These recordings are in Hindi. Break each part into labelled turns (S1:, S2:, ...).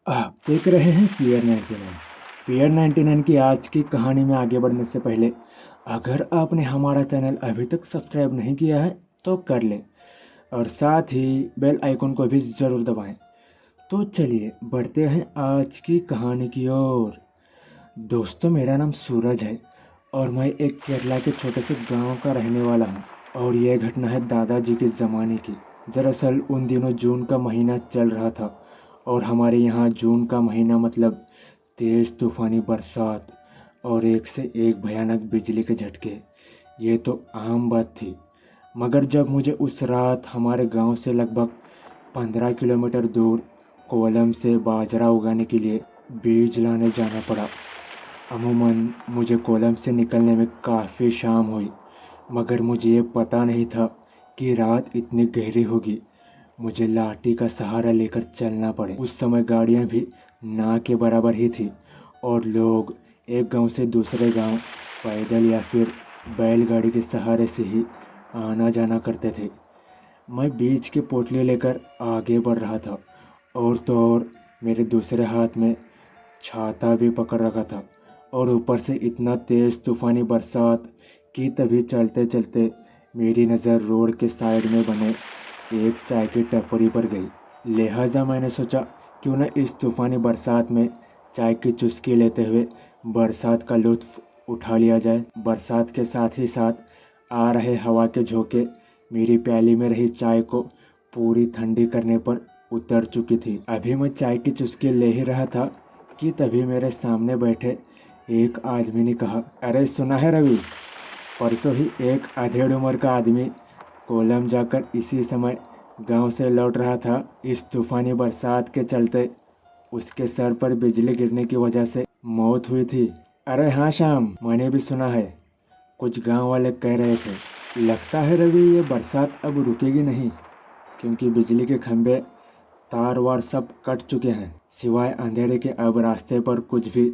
S1: आप देख रहे हैं फियर 99 की आज की कहानी में आगे बढ़ने से पहले अगर आपने हमारा चैनल अभी तक सब्सक्राइब नहीं किया है तो कर ले और साथ ही बेल आइकन को भी ज़रूर दबाएं। तो चलिए बढ़ते हैं आज की कहानी की ओर। दोस्तों, मेरा नाम सूरज है और मैं एक केरला के छोटे से गांव का रहने वाला हूं। और यह घटना है दादाजी के ज़माने की। दरअसल उन दिनों जून का महीना चल रहा था और हमारे यहाँ जून का महीना मतलब तेज़ तूफ़ानी बरसात और एक से एक भयानक बिजली के झटके। ये तो आम बात थी, मगर जब मुझे उस रात हमारे गांव से लगभग 15 किलोमीटर दूर कोलम से बाजरा उगाने के लिए बीज लाने जाना पड़ा। अमूमन मुझे कोलम से निकलने में काफ़ी शाम हुई, मगर मुझे ये पता नहीं था कि रात इतनी गहरी होगी। मुझे लाठी का सहारा लेकर चलना पड़े। उस समय गाड़ियाँ भी ना के बराबर ही थी और लोग एक गांव से दूसरे गांव पैदल या फिर बैलगाड़ी के सहारे से ही आना जाना करते थे। मैं बीच की पोटली लेकर आगे बढ़ रहा था और तो और मेरे दूसरे हाथ में छाता भी पकड़ रखा था और ऊपर से इतना तेज़ तूफ़ानी बरसात कि तभी चलते चलते मेरी नज़र रोड के साइड में बने एक चाय की टपरी पर गई। लिहाजा मैंने सोचा क्यों न इस तूफ़ानी बरसात में चाय की चुस्की लेते हुए बरसात का लुत्फ़ उठा लिया जाए। बरसात के साथ ही साथ आ रहे हवा के झोंके मेरी प्याली में रही चाय को पूरी ठंडी करने पर उतर चुकी थी। अभी मैं चाय की चुस्की ले ही रहा था कि तभी मेरे सामने बैठे एक आदमी ने कहा, अरे सुना है रवि, परसों ही एक अधेड़ उम्र का आदमी कोलम जाकर इसी समय गांव से लौट रहा था। इस तूफानी बरसात के चलते उसके सर पर बिजली गिरने की वजह से मौत हुई थी। अरे हाँ श्याम, मैंने भी सुना है, कुछ गांव वाले कह रहे थे। लगता है रवि ये बरसात अब रुकेगी नहीं, क्योंकि बिजली के खंभे तार वार सब कट चुके हैं, सिवाय अंधेरे के अब रास्ते पर कुछ भी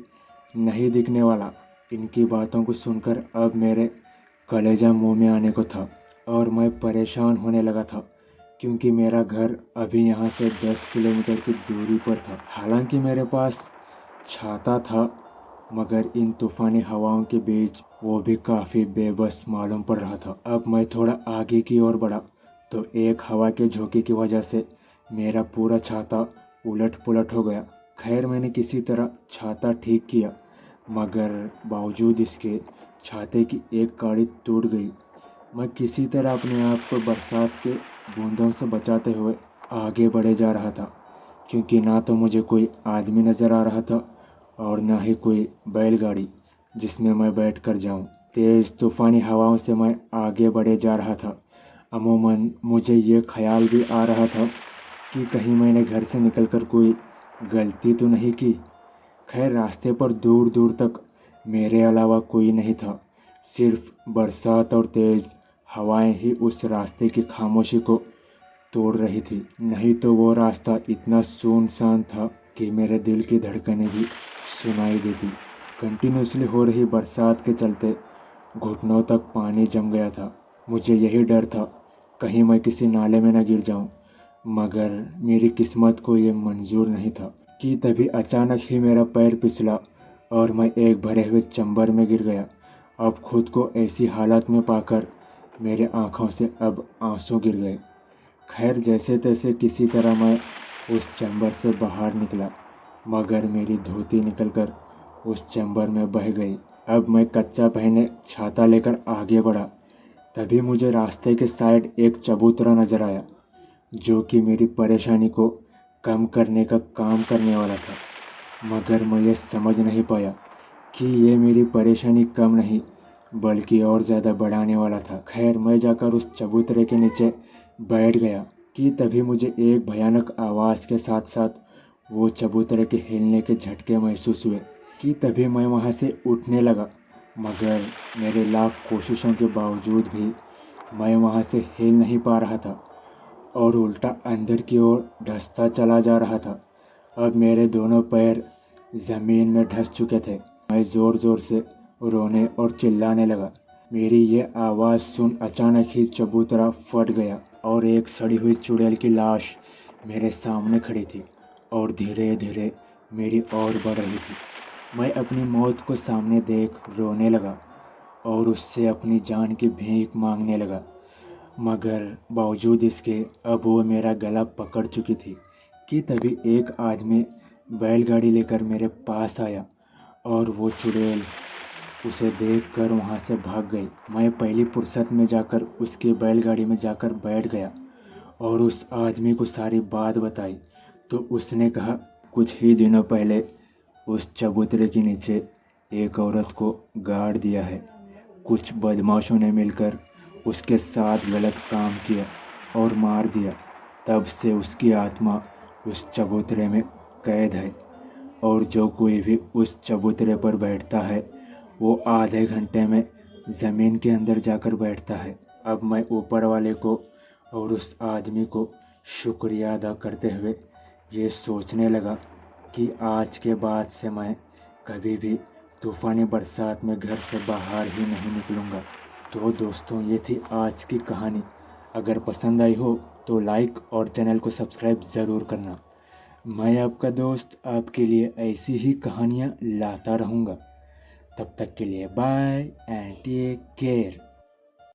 S1: नहीं दिखने वाला। इनकी बातों को सुनकर अब मेरे कलेजा मुंह में आने को था और मैं परेशान होने लगा था, क्योंकि मेरा घर अभी यहाँ से 10 किलोमीटर की दूरी पर था। हालांकि मेरे पास छाता था, मगर इन तूफ़ानी हवाओं के बीच वो भी काफ़ी बेबस मालूम पड़ रहा था। अब मैं थोड़ा आगे की ओर बढ़ा तो एक हवा के झोंके की वजह से मेरा पूरा छाता उलट पुलट हो गया। खैर मैंने किसी तरह छाता ठीक किया, मगर बावजूद इसके छाते की एक काड़ी टूट गई। मैं किसी तरह अपने आप को बरसात के बूंदों से बचाते हुए आगे बढ़े जा रहा था, क्योंकि ना तो मुझे कोई आदमी नज़र आ रहा था और ना ही कोई बैलगाड़ी जिसमें मैं बैठ कर जाऊँ। तेज़ तूफ़ानी हवाओं से मैं आगे बढ़े जा रहा था। अमूमन मुझे ये ख्याल भी आ रहा था कि कहीं मैंने घर से निकलकर कोई गलती तो नहीं की। खैर रास्ते पर दूर दूर तक मेरे अलावा कोई नहीं था। सिर्फ बरसात और तेज़ हवाएं ही उस रास्ते की खामोशी को तोड़ रही थी। नहीं तो वो रास्ता इतना सुनसान था कि मेरे दिल की धड़कनें भी सुनाई देती। कंटिन्यूसली हो रही बरसात के चलते घुटनों तक पानी जम गया था। मुझे यही डर था कहीं मैं किसी नाले में न गिर जाऊं, मगर मेरी किस्मत को ये मंजूर नहीं था कि तभी अचानक ही मेरा पैर फिसला और मैं एक भरे हुए चंबर में गिर गया। अब खुद को ऐसी हालत में पाकर मेरे आंखों से अब आंसू गिर गए। खैर जैसे तैसे किसी तरह मैं उस चैम्बर से बाहर निकला, मगर मेरी धोती निकलकर उस चैम्बर में बह गई। अब मैं कच्चा पहने छाता लेकर आगे बढ़ा, तभी मुझे रास्ते के साइड एक चबूतरा नज़र आया, जो कि मेरी परेशानी को कम करने का काम करने वाला था। मगर मैं ये समझ नहीं पाया कि ये मेरी परेशानी कम नहीं बल्कि और ज़्यादा बढ़ाने वाला था। खैर मैं जाकर उस चबूतरे के नीचे बैठ गया कि तभी मुझे एक भयानक आवाज़ के साथ साथ वो चबूतरे के हिलने के झटके महसूस हुए कि तभी मैं वहाँ से उठने लगा। मगर मेरे लाख कोशिशों के बावजूद भी मैं वहाँ से हिल नहीं पा रहा था और उल्टा अंदर की ओर धंसता चला जा रहा था। अब मेरे दोनों पैर ज़मीन में धंस चुके थे। मैं ज़ोर ज़ोर से रोने और चिल्लाने लगा। मेरी ये आवाज़ सुन अचानक ही चबूतरा फट गया और एक सड़ी हुई चुड़ैल की लाश मेरे सामने खड़ी थी और धीरे धीरे मेरी और बढ़ रही थी। मैं अपनी मौत को सामने देख रोने लगा और उससे अपनी जान की भीख मांगने लगा, मगर बावजूद इसके अब वो मेरा गला पकड़ चुकी थी कि तभी एक आदमी बैलगाड़ी लेकर मेरे पास आया और वो चुड़ैल उसे देखकर वहाँ से भाग गई। मैं पहली फुर्सत में जाकर उसकी बैलगाड़ी में जाकर बैठ गया और उस आदमी को सारी बात बताई तो उसने कहा, कुछ ही दिनों पहले उस चबूतरे के नीचे एक औरत को गाड़ दिया है। कुछ बदमाशों ने मिलकर उसके साथ गलत काम किया और मार दिया। तब से उसकी आत्मा उस चबूतरे में कैद है और जो कोई भी उस चबूतरे पर बैठता है वो आधे घंटे में ज़मीन के अंदर जाकर बैठता है। अब मैं ऊपर वाले को और उस आदमी को शुक्रिया अदा करते हुए ये सोचने लगा कि आज के बाद से मैं कभी भी तूफ़ानी बरसात में घर से बाहर ही नहीं निकलूँगा। तो दोस्तों, ये थी आज की कहानी। अगर पसंद आई हो तो लाइक और चैनल को सब्सक्राइब ज़रूर करना। मैं आपका दोस्त आपके लिए ऐसी ही कहानियाँ लाता रहूँगा। तब तक के लिए बाय एंड टेक केयर।